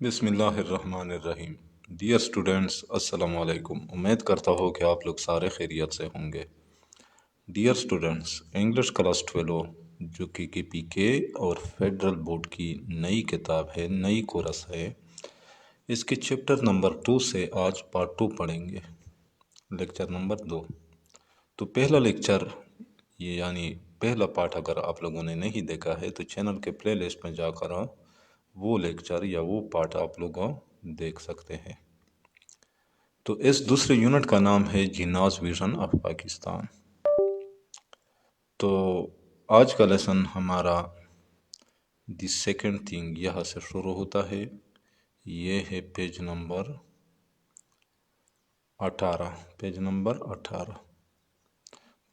بسم اللہ الرحمن الرحیم۔ ڈیئر اسٹوڈینٹس، السلام علیکم۔ امید کرتا ہوں کہ آپ لوگ سارے خیریت سے ہوں گے۔ ڈیئر اسٹوڈینٹس، انگلش کلاس 12 جو کہ KPK اور فیڈرل بورڈ کی نئی کتاب ہے، نئی کورس ہے، اس کے چیپٹر نمبر 2 سے آج پارٹ 2 پڑھیں گے، لیکچر نمبر 2۔ تو پہلا لیکچر یعنی پہلا پارٹ اگر آپ لوگوں نے نہیں دیکھا ہے تو چینل کے پلے لسٹ میں جا کر وہ لیکچر یا وہ پارٹ آپ لوگ دیکھ سکتے ہیں۔ تو اس دوسرے یونٹ کا نام ہے جیناز ویژن آف پاکستان۔ تو آج کا لیسن ہمارا دی سیکنڈ تھنگ یہاں سے شروع ہوتا ہے، یہ ہے پیج نمبر 18، پیج نمبر 18۔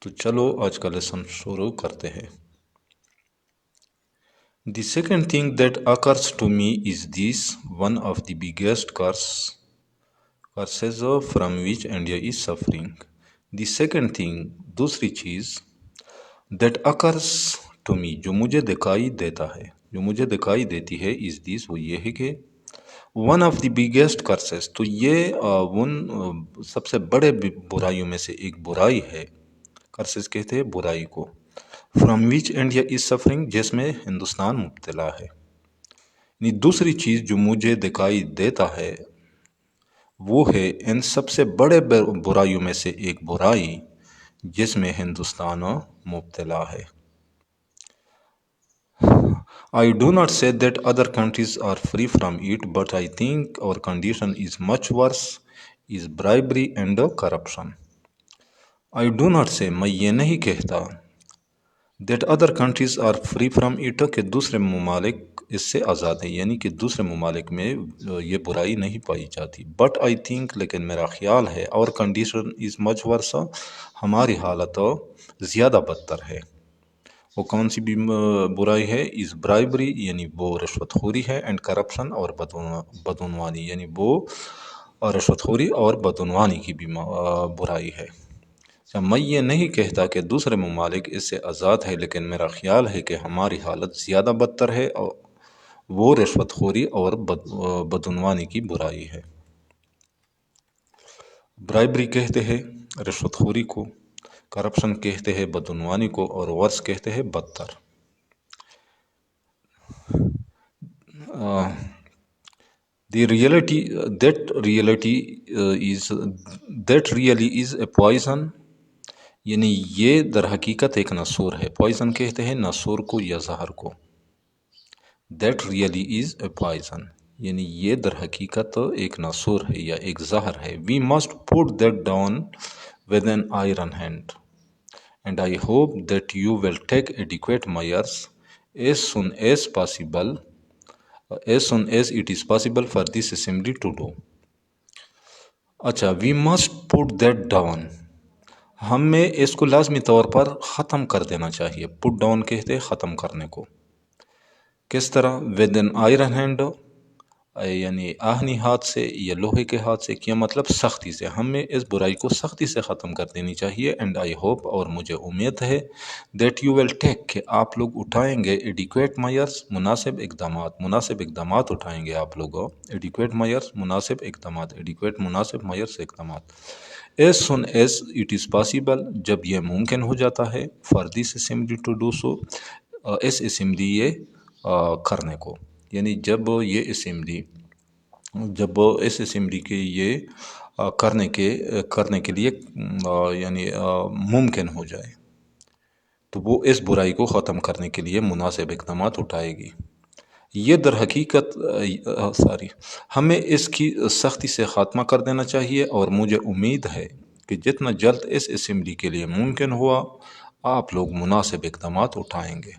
تو چلو آج کا لیسن شروع کرتے ہیں۔ The second thing that occurs to me is this: one of the biggest curses from which India is suffering. The second thing، دوسری چیز that occurs to me، جو مجھے دکھائی دیتی ہے is this، وہ یہ ہے کہ one of the biggest curses، تو یہ سب سے بڑے برائیوں میں سے ایک برائی ہے۔ curses کہتے ہیں برائی کو، from which India is suffering، جس میں ہندوستان مبتلا ہے۔ یعنی دوسری چیز جو مجھے دکھائی دیتا ہے وہ ہے ان سب سے بڑے برائیوں میں سے ایک برائی جس میں ہندوستان مبتلا ہے۔ I do not say that other countries are free from it, but I think our condition is much worse, is bribery and corruption. I do not say، میں یہ نہیں کہتا that other countries are free from it، کہ دوسرے ممالک اس سے آزاد ہیں، یعنی کہ دوسرے ممالک میں یہ برائی نہیں پائی جاتی۔ But I think، لیکن میرا خیال ہے، our condition is much worse، ہماری حالت زیادہ بدتر ہے۔ وہ کون سی برائی ہے؟ is bribery، یعنی وہ رشوت خوری ہے، and corruption، اور بدعنوانی، یعنی وہ رشوت خوری اور بدعنوانی کی بھی برائی ہے۔ میں یہ نہیں کہتا کہ دوسرے ممالک اس سے آزاد ہے، لیکن میرا خیال ہے کہ ہماری حالت زیادہ بدتر ہے، اور وہ رشوت خوری اور بدعنوانی کی برائی ہے۔ برائبری کہتے ہیں رشوت خوری کو، کرپشن کہتے ہیں بدعنوانی کو، اور ورس کہتے ہیں بدتر۔ The reality that really is a poison، یعنی یہ در حقیقت ایک ناسور ہے۔ پوائزن کہتے ہیں ناسور کو یا زہر کو۔ That really is a poison، یعنی یہ در حقیقت ایک ناسور ہے یا ایک زہر ہے۔ We must put that down with an iron hand، and I hope that you will take adequate measures as soon as it is possible for this assembly to do۔ اچھا، we must put that down، ہمیں اس کو لازمی طور پر ختم کر دینا چاہیے۔ Put down کہتے ہیں ختم کرنے کو۔ کس طرح؟ ود این آئرن ہینڈ، یعنی آہنی ہاتھ سے یا لوہے کے ہاتھ سے، کیا مطلب؟ سختی سے۔ ہمیں اس برائی کو سختی سے ختم کر دینی چاہیے۔ اینڈ آئی ہوپ، اور مجھے امید ہے، دیٹ یو ول ٹیک، کہ آپ لوگ اٹھائیں گے، ایڈیکویٹ میئرس، مناسب اقدامات اٹھائیں گے آپ لوگ۔ ایڈیکویٹ میئرس، مناسب اقدامات، ایڈیکویٹ مناسب میئرس اقدامات۔ As soon as it is possible, جب یہ ممکن ہو جاتا ہے، for this assembly to do so, اس اسمبلی یہ کرنے کو، یعنی جب اس اسمبلی کے یہ کرنے کے لیے یعنی ممکن ہو جائے، تو وہ اس برائی کو ختم کرنے کے لیے مناسب اقدامات اٹھائے گی۔ یہ در حقیقت ہمیں اس کی سختی سے خاتمہ کر دینا چاہیے، اور مجھے امید ہے کہ جتنا جلد اس اسمبلی کے لیے ممکن ہوا آپ لوگ مناسب اقدامات اٹھائیں گے۔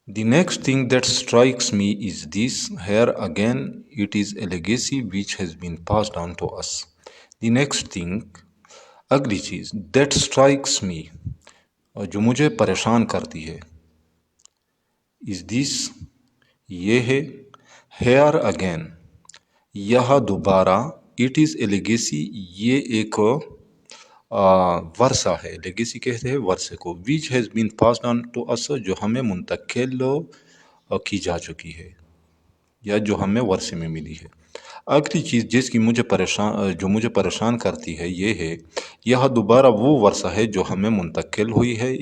The next thing that strikes me is this: here again it is a legacy which has been passed on to us. The next thing، اگلی چیز، that strikes me، جو مجھے پریشان کرتی ہے، is this، یہ ہے، here again، یہاں دوبارہ، it is a legacy، یہ ایک ورثہ ہے، لیگیسی کہتے ہیں ورثے کو، which has been passed on to us, جو ہمیں منتقل کی جا چکی ہے یا جو ہمیں ورثے میں ملی ہے۔ آخری چیز جس کی مجھے پریشان کرتی ہے یہ ہے، یہ دوبارہ وہ ورثہ ہے جو ہمیں منتقل ہوئی ہے،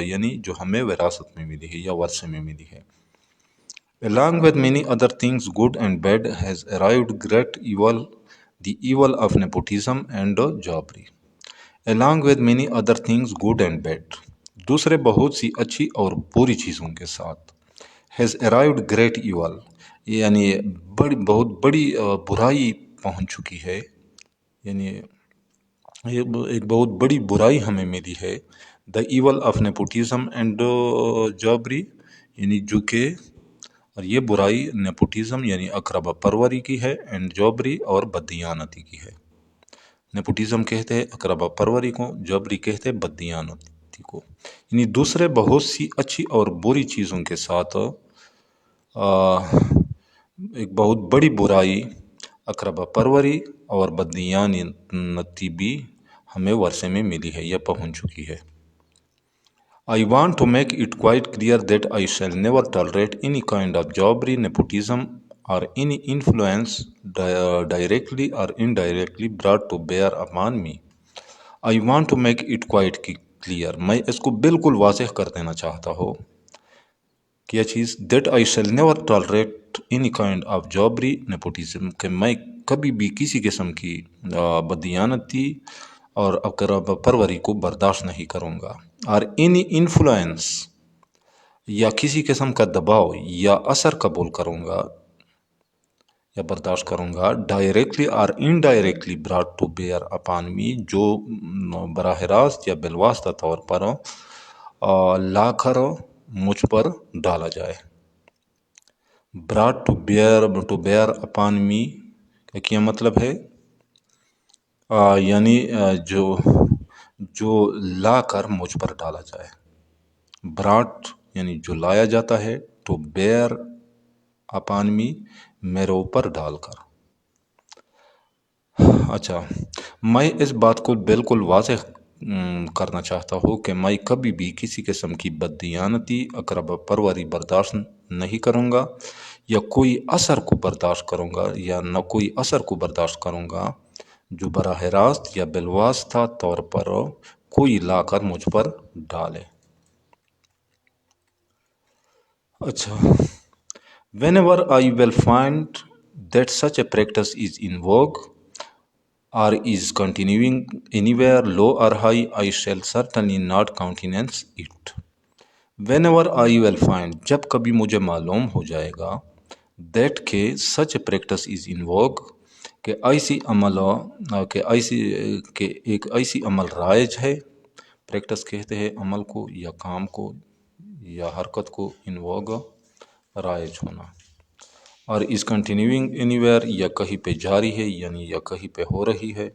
یعنی جو ہمیں وراثت میں ملی ہے یا ورثے میں ملی ہے۔ Along with many other things good and bad has arrived great evil, the evil of nepotism and jobbery. Along with many other things good and bad، دوسرے بہت سی اچھی اور بری چیزوں کے ساتھ، has arrived great evil، یعنی بہت بڑی برائی پہنچ چکی ہے، یعنی ایک بہت بڑی برائی ہمیں ملی ہے، دا ایول آف نیپوٹیزم اینڈ جابری، یعنی جو کہ اور یہ برائی نیپوٹیزم یعنی اقربا پروری کی ہے، اینڈ جابری اور بددیانتی کی ہے۔ نیپوٹیزم کہتے ہیں اقربا پروری کو، جابری کہتے ہیں بددیانتی کو، یعنی دوسرے بہت سی اچھی اور بری چیزوں کے ساتھ ایک بہت بڑی برائی اقربا پروری اور بددیانتی بھی ہمیں ورثے میں ملی ہے یا پہنچ چکی ہے۔ I want to make it quite clear that I shall never tolerate any kind of jobbery, nepotism, or any influence directly or indirectly brought to bear upon me. I want to make it quite clear، میں اس کو بالکل واضح کر دینا چاہتا ہوں، کیا چیز، that I shall never tolerate any kind of jobbery, nepotism، کہ میں کبھی بھی کسی قسم کی بددیانتی اور اقربا پروری کو برداشت نہیں کروں گا، اور اینی انفلوئنس یا کسی قسم کا دباؤ یا اثر قبول کروں گا یا برداشت کروں گا، directly or indirectly brought to bear upon me, جو براہ راست یا بالواسطہ طور پر لا کر مجھ پر ڈالا جائے۔ Brought to bear upon me کا کیا مطلب ہے، یعنی جو لا کر مجھ پر ڈالا جائے، براٹ یعنی جو لایا جاتا ہے، ٹو بیئر اپان می میرے اوپر ڈال کر۔ اچھا، میں اس بات کو بالکل واضح کرنا چاہتا ہوں کہ میں کبھی بھی کسی قسم کی بددیانتی اقربا پروری برداشت نہیں کروں گا، یا کوئی اثر کو برداشت کروں گا، یا نہ کوئی اثر کو برداشت کروں گا جو براہ راست یا بالواسطہ طور پر کوئی لا کر مجھ پر ڈالے۔ اچھا، whenever I will find that such a practice is in vogue or is continuing anywhere low or high, I shall certainly not countenance it. whenever I will find، جب کبھی مجھے معلوم ہو جائے گا، that کہ such a practice is in vogue، کہ ایسی عمل کہ ایک ایسی عمل رائج ہے، پریکٹس کہتے ہیں عمل کو یا کام کو یا حرکت کو، ان ووگ رائج ہونا، اور اس کنٹینیوئنگ اینی ویئر یا کہیں پہ جاری ہے، یعنی یا کہیں پہ ہو رہی ہے،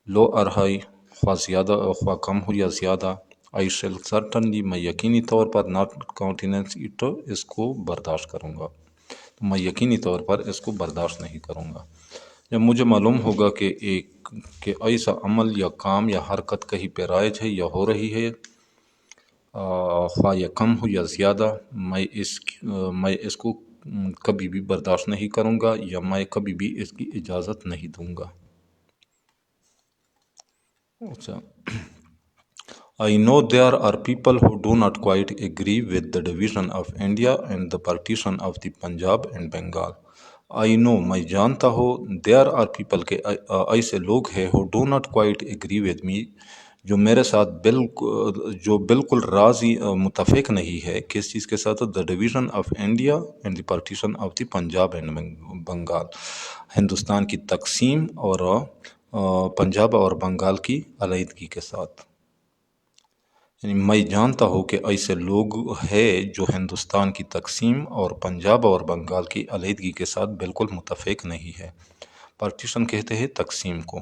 لو اور ہائی، خواہ زیادہ خواہ کم ہو یا زیادہ، آئی شیل سرٹنلی میں یقینی طور پر ناٹ کاؤنٹیننس اٹ، اس کو برداشت کروں گا، میں یقینی طور پر اس کو برداشت نہیں کروں گا۔ جب مجھے معلوم ہوگا کہ ایسا عمل یا کام یا حرکت کہیں پہ رائج ہے یا ہو رہی ہے، خواہ یا کم ہو یا زیادہ، میں اس کو کبھی بھی برداشت نہیں کروں گا، یا میں کبھی بھی اس کی اجازت نہیں دوں گا۔ اچھا، I know there are people who do not quite agree with the division of India and the partition of the Punjab and Bengal. I know، میں جانتا ہوں، there are people کہ ایسے لوگ ہیں who do not quite agree with me، جو میرے ساتھ بالکل راضی متفق نہیں ہے، کس چیز کے ساتھ، the division of India and the partition of the Punjab and Bengal، Hindustan کی تقسیم اور پنجاب اور بنگال کی علیحدگی کے ساتھ۔ یعنی میں جانتا ہوں کہ ایسے لوگ ہیں جو ہندوستان کی تقسیم اور پنجاب اور بنگال کی علیحدگی کے ساتھ بالکل متفق نہیں ہے۔ پارٹیشن کہتے ہیں تقسیم کو۔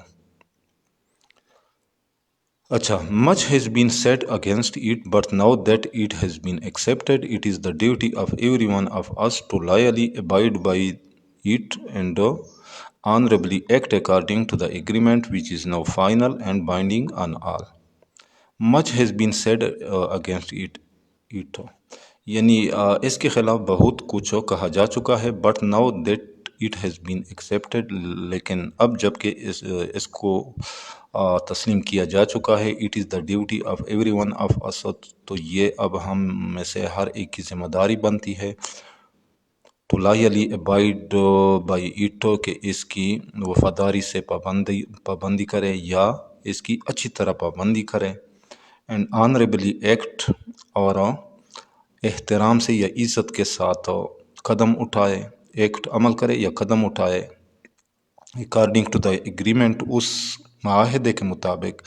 اچھا، much has been said against it, but now that it has been accepted, it is the duty of every one of us to loyally abide by it and honorably act according to the agreement which is now final and binding on all. Much has been said against it. یعنی اس کے خلاف بہت کچھ کہا جا چکا ہے but now that it has been accepted, لیکن اب جب کہ اس کو تسلیم کیا جا چکا ہے، it is the duty of every one of us, تو یہ اب ہم میں سے ہر ایک کی ذمہ داری بنتی ہے ٹو لائلی ابائڈ بائی اٹ، کہ اس کی وفاداری سے پابندی کرے یا اس کی اچھی طرح پابندی کرے، اینڈ آنریبلی ایکٹ، اور احترام سے یا عزت کے ساتھ قدم اٹھائے، ایکٹ عمل کرے یا قدم اٹھائے اکارڈنگ ٹو دا ایگریمنٹ، اس معاہدے کے مطابق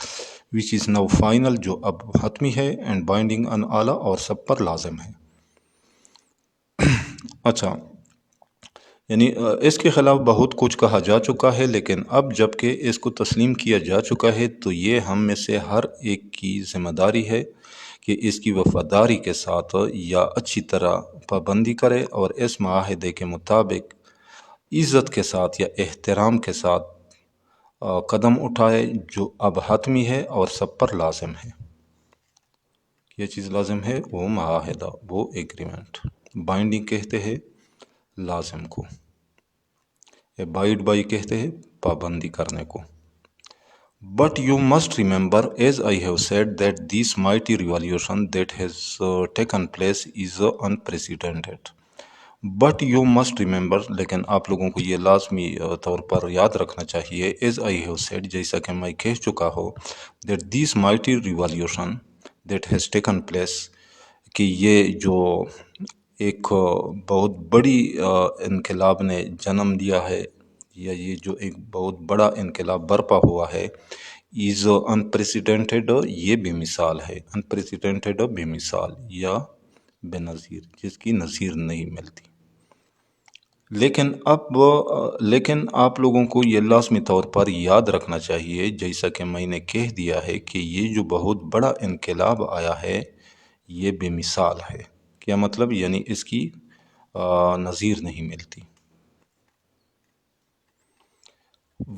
وچ از نو فائنل، جو اب حتمی ہے، اینڈ بائنڈنگ ان اعلیٰ، اور سب پر لازم ہے۔ اچھا، یعنی اس کے خلاف بہت کچھ کہا جا چکا ہے، لیکن اب جب کہ اس کو تسلیم کیا جا چکا ہے تو یہ ہم میں سے ہر ایک کی ذمہ داری ہے کہ اس کی وفاداری کے ساتھ یا اچھی طرح پابندی کرے اور اس معاہدے کے مطابق عزت کے ساتھ یا احترام کے ساتھ قدم اٹھائے، جو اب حتمی ہے اور سب پر لازم ہے۔ یہ چیز لازم ہے، وہ معاہدہ، وہ ایگریمنٹ، بائنڈنگ کہتے ہیں لازم کو، ابائڈ بائی کہتے ہیں پابندی کرنے کو۔ But you must remember, as I have said, that this mighty revolution that has taken place is unprecedented. But you must remember، لیکن آپ لوگوں کو یہ لازمی طور پر یاد رکھنا چاہیے، as I have said، جیسا کہ میں کہہ چکا ہوں، that this mighty revolution that has taken place، کہ یہ جو ایک بہت بڑی انقلاب نے جنم لیا ہے، یا یہ جو ایک بہت بڑا انقلاب برپا ہوا ہے، از انپریسیڈنٹڈ، یہ بے مثال ہے، انپریسیڈنٹڈ بے مثال یا بے نظیر، جس کی نظیر نہیں ملتی۔ لیکن آپ لوگوں کو یہ لازمی طور پر یاد رکھنا چاہیے، جیسا کہ میں نے کہہ دیا ہے، کہ یہ جو بہت بڑا انقلاب آیا ہے یہ بے مثال ہے۔ کیا مطلب؟ یعنی اس کی نظیر نہیں ملتی۔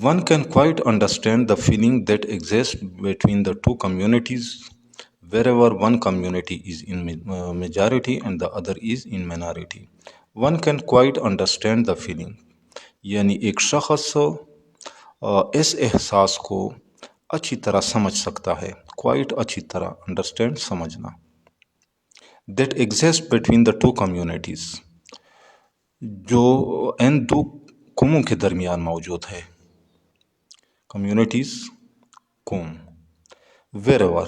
One can quite understand the feeling that exists between the two communities wherever one community is in majority and the other is in minority. One can quite understand the feeling، یعنی ایک شخص اس احساس کو اچھی طرح سمجھ سکتا ہے، quite اچھی طرح، understand سمجھنا، that exists between the two communities، جو ان دو قوموں کے درمیان موجود ہے، کمیونٹیز، قوم، wherever،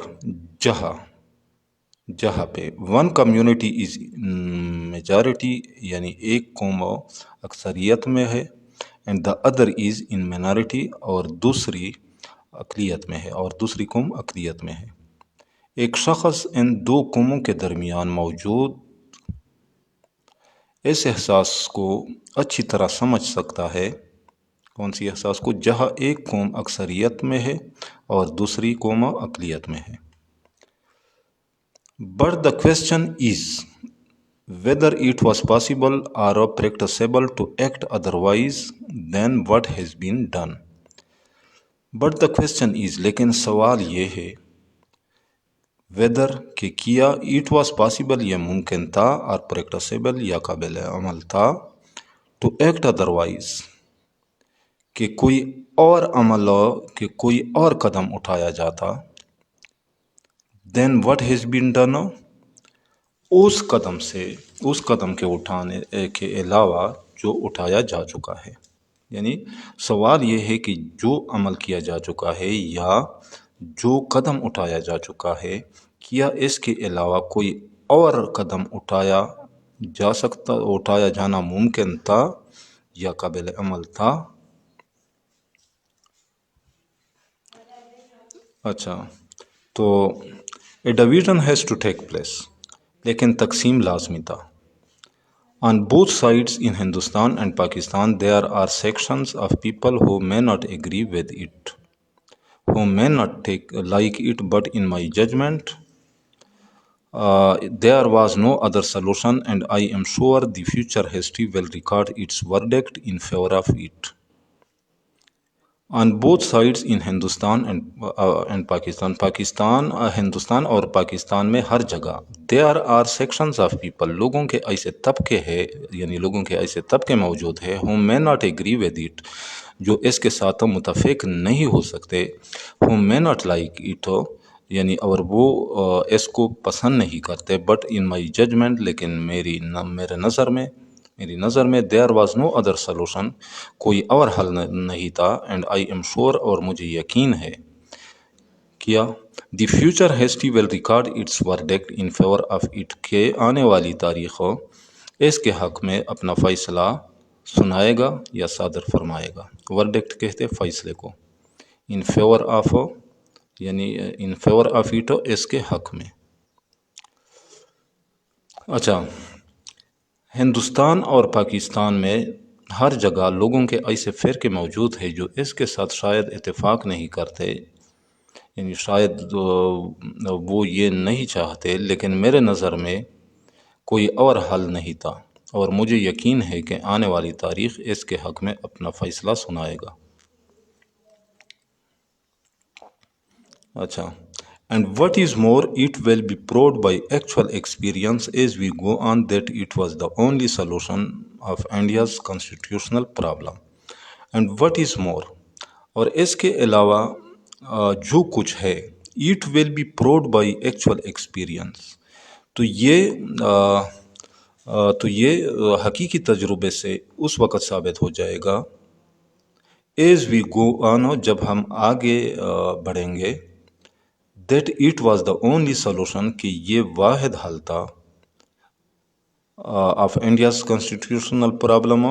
جہاں پہ، ون کمیونٹی از میجارٹی، یعنی ایک قوم اکثریت میں ہے، and the other is in minority, اور دوسری اقلیت میں ہے، اور دوسری قوم اقلیت میں ہے۔ ایک شخص ان دو قوموں کے درمیان موجود اس احساس کو اچھی طرح سمجھ سکتا ہے، کون سی احساس کو؟ جہاں ایک قوم اکثریت میں ہے اور دوسری قوم اقلیت میں ہے۔ But the question is whether it was possible or practicable to act otherwise than what has been done. But the question is، لیکن سوال یہ ہے، whether، کہ کیا it was possible، یہ ممکن تھا، اور practicable، یا قابل عمل تھا، to act otherwise، کہ کوئی اور عمل، کہ کوئی اور قدم اٹھایا جاتا، then what has been done، اس قدم کے اٹھانے کے علاوہ جو اٹھایا جا چکا ہے۔ یعنی سوال یہ ہے کہ جو عمل کیا جا چکا ہے یا جو قدم اٹھایا جا چکا ہے، کیا اس کے علاوہ کوئی اور قدم اٹھایا جانا ممکن تھا یا قابل عمل تھا؟ اچھا، تو a division has to take place، لیکن تقسیم لازمی تھا۔ On both sides in Hindustan and Pakistan there are sections of people who may not agree with it، who may not like it، but in my judgment there was no other solution and I am sure the future history will record its verdict in favor of it۔ on both sides in Hindustan and Pakistan Hindustan اور پاکستان میں ہر جگہ there are sections of people لوگوں کے ایسے طبقے ہیں، یعنی لوگوں کے ایسے طبقے موجود ہیں who may not agree with it، جو اس کے ساتھ متفق نہیں ہو سکتے، who may not like it، یعنی اور وہ اس کو پسند نہیں کرتے، but in my judgment، لیکن میری نظر میں there was no other solution، کوئی اور حل نہیں تھا، and I am sure، اور مجھے یقین ہے کیا the future history will record its verdict in favor of it، کہ آنے والی تاریخ اس کے حق میں اپنا فیصلہ سنائے گا یا صادر فرمائے گا۔ verdict کہتے فیصلے کو، in favor of یعنی in favor of it اس کے حق میں۔ اچھا، ہندوستان اور پاکستان میں ہر جگہ لوگوں کے ایسے فرقے موجود ہیں جو اس کے ساتھ شاید اتفاق نہیں کرتے، یعنی شاید وہ یہ نہیں چاہتے، لیکن میرے نظر میں کوئی اور حل نہیں تھا، اور مجھے یقین ہے کہ آنے والی تاریخ اس کے حق میں اپنا فیصلہ سنائے گا۔ اچھا، and what is more it will be proved by actual experience as we go on that it was the only solution of India's constitutional problem، and what is more، اور اس کے علاوہ جو کچھ ہے it will be proved by actual experience، تو یہ حقیقی تجربے سے اس وقت ثابت ہو جائے گا as we go on، جب ہم آگے بڑھیں گے، that it was the only solution، کہ یہ واحد حل تھا of India's constitutional problem،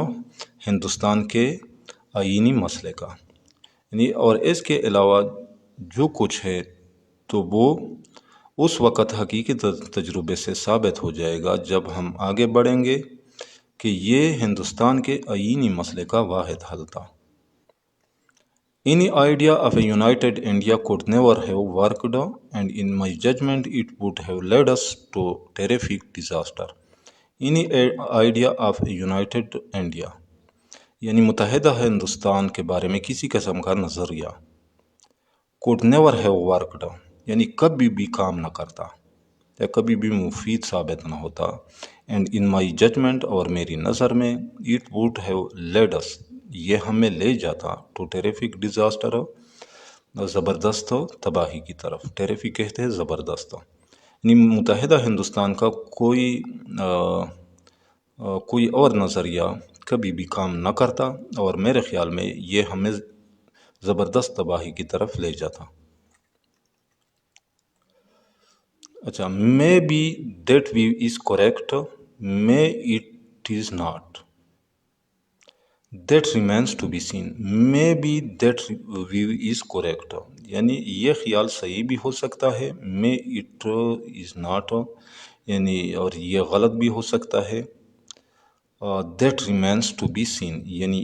Hindustan کے آئینی مسئلے کا، یعنی اور اس کے علاوہ جو کچھ ہے تو وہ اس وقت حقیقی تجربے سے ثابت ہو جائے گا جب ہم آگے بڑھیں گے کہ یہ ہندوستان کے آئینی مسئلے کا واحد حل تھا۔ Any idea of a united India could never have worked، and in my judgment it would have led us to terrific disaster۔ Any idea of a united India، یعنی متحدہ ہندوستان کے بارے میں کسی قسم کا نظریہ could never have worked، یعنی کبھی بھی کام نہ کرتا یا کبھی بھی مفید ثابت نہ ہوتا، and in my judgment، اور میری نظر میں it would have led us، یہ ہمیں لے جاتا to terrific disaster، زبردست تباہی کی طرف۔ ٹیریفک کہتے ہیں زبردست، یعنی متحدہ ہندوستان کا کوئی اور نظریہ کبھی بھی کام نہ کرتا، اور میرے خیال میں یہ ہمیں زبردست تباہی کی طرف لے جاتا۔ اچھا، may be that view is correct، may it is not، that remains to be seen۔ may be that view is correct، یعنی یہ خیال صحیح بھی ہو سکتا ہے، may it is not، یعنی اور یہ غلط بھی ہو سکتا ہے، that remains to be seen، یعنی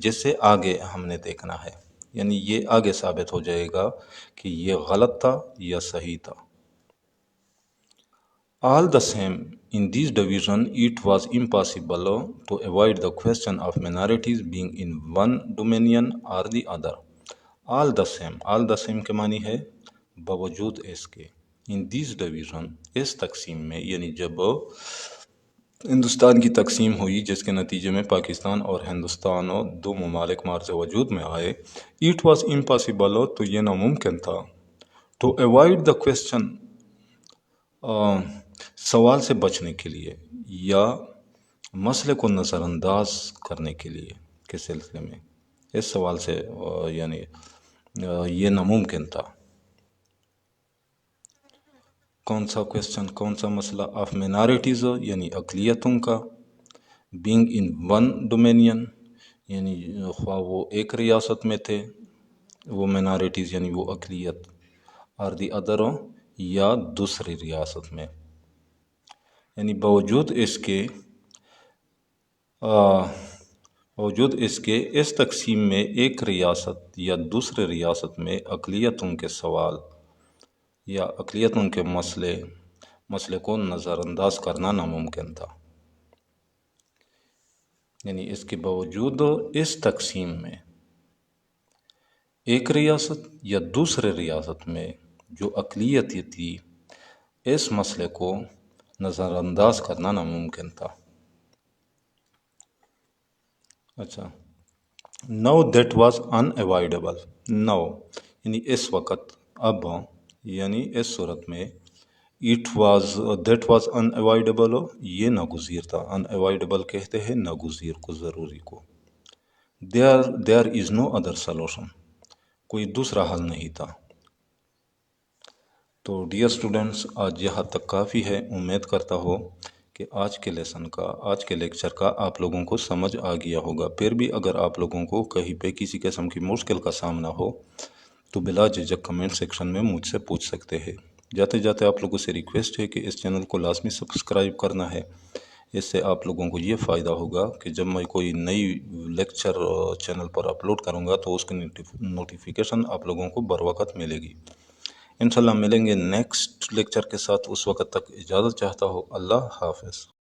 جسے آگے ہم نے دیکھنا ہے، یعنی یہ آگے ثابت ہو جائے گا کہ یہ غلط تھا یا صحیح تھا۔ All the same in this division it was impossible to avoid the question of minorities being in one dominion or the other۔ all the same کے معنی ہے باوجود اس کے، in this division، اس تقسیم میں، یعنی جب ہندوستان کی تقسیم ہوئی جس کے نتیجے میں پاکستان اور ہندوستان دو ممالک مارز وجود میں آئے، it was impossible، تو یہ ناممکن تھا، to avoid the question، سوال سے بچنے کے لیے یا مسئلے کو نظر انداز کرنے کے لیے، کے سلسلے میں اس سوال سے یعنی یہ ناممکن تھا۔ کون سا کویسچن، کون سا مسئلہ؟ آف مینارٹیز، یعنی اقلیتوں کا، بینگ ان ون ڈومینین، یعنی خواہ وہ ایک ریاست میں تھے وہ مینارٹیز یعنی وہ اقلیت، اور دی ادر، یا دوسری ریاست میں، یعنی باوجود اس کے اس تقسیم میں ایک ریاست یا دوسرے ریاست میں اقلیتوں کے سوال یا اقلیتوں کے مسئلے کو نظر انداز کرنا ناممکن تھا، یعنی اس کے باوجود اس تقسیم میں ایک ریاست یا دوسرے ریاست میں جو اقلیت تھی اس مسئلے کو نظر انداز کرنا ناممکن تھا. اچھا، نو دیٹ واز unavoidable. نو یعنی اس وقت، اب یعنی اس صورت میں it was that was unavoidable یہ ناگزیر تھا. unavoidable کہتے ہیں ناگزیر کو، ضروری کو. there is no other solution کوئی دوسرا حل نہیں تھا. تو ڈیئر اسٹوڈنٹس، آج یہاں تک کافی ہے. امید کرتا ہو کہ آج کے لیسن کا، آج کے لیکچر کا آپ لوگوں کو سمجھ آ گیا ہوگا. پھر بھی اگر آپ لوگوں کو کہیں پہ کسی قسم کی مشکل کا سامنا ہو تو بلا جھجک کمنٹ سیکشن میں مجھ سے پوچھ سکتے ہیں. جاتے جاتے آپ لوگوں سے ریکویسٹ ہے کہ اس چینل کو لازمی سبسکرائب کرنا ہے. اس سے آپ لوگوں کو یہ فائدہ ہوگا کہ جب میں کوئی نئی لیکچر چینل پر اپلوڈ کروں گا تو اس کی نوٹیفیکیشن آپ لوگوں کو بر وقت ملے گی. انشاءاللہ ملیں گے نیکسٹ لیکچر کے ساتھ. اس وقت تک اجازت چاہتا ہوں. اللہ حافظ.